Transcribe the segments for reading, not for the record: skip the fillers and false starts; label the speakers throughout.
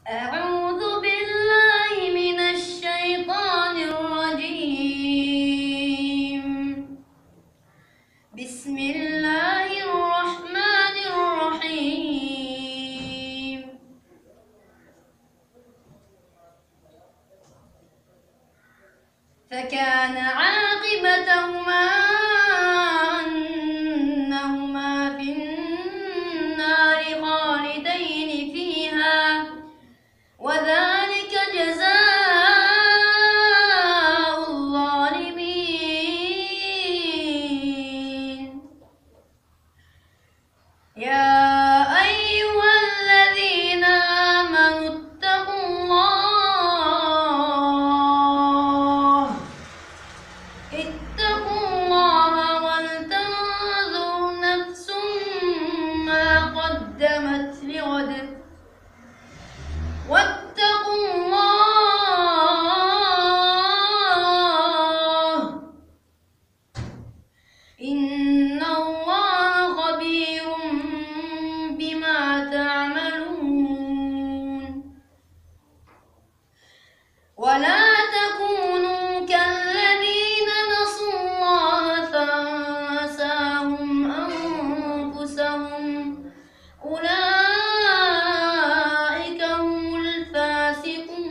Speaker 1: أعوذ بالله من الشيطان الرجيم. بسم الله الرحمن الرحيم. فكان عاقبتهما أنهما في النار خالدين فيها وذلك جزاء الظالمين. يا أيها الذين آمنوا اتقوا الله ولتنظر نفس ما قدمت لغد واتقوا الله إن الله خبير بما تعملون. ولا تكونوا كالذين نسوا الله فأنساهم أنفسهم أولئك هم الفاسقون.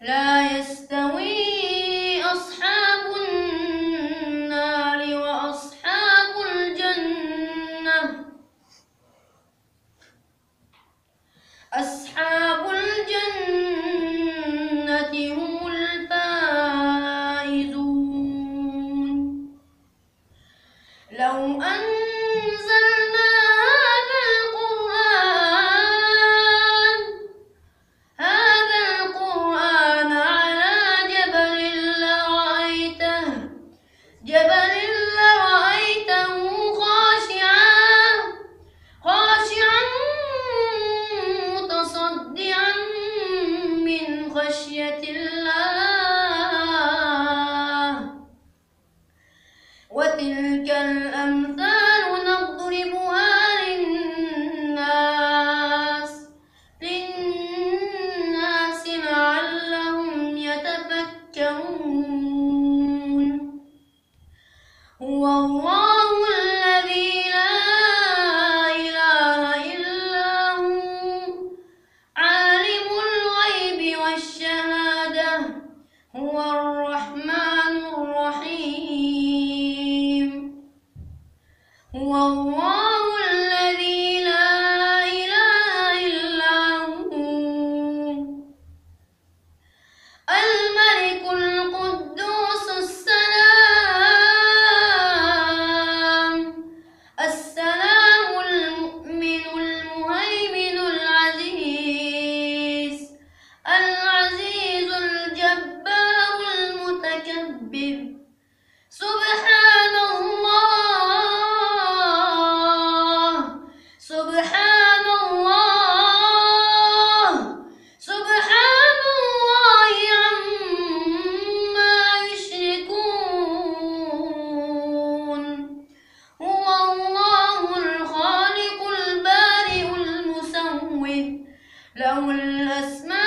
Speaker 1: لا يستوي أصحاب النار وأصحاب الجنة. أصحاب الجنة هم الفائزون. لو أنزلنا هذا القرآن على جبل لرأيته خاشعا متصدعا من خشية الله. وتلك الأمثال نضربها للناس لعلهم يتفكرون. هو الله الذي لا إله إلا هو عالم الغيب والشهادة هو الرحمن الرحيم. هو الله الذي لا إله إلا هو الملك القدوس السلام المؤمن المهيمن العزيز الجبار المتكبر. سبحان الله سبحان الله سبحان الله عما يشركون. هو الله الخالق البارئ المصور له الأسماء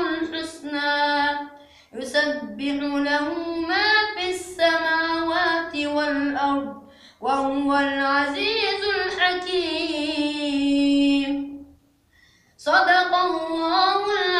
Speaker 1: الحسنى يسبح له ما في السماوات والأرض وهو العزيز الحكيم. صدق الله العظيم.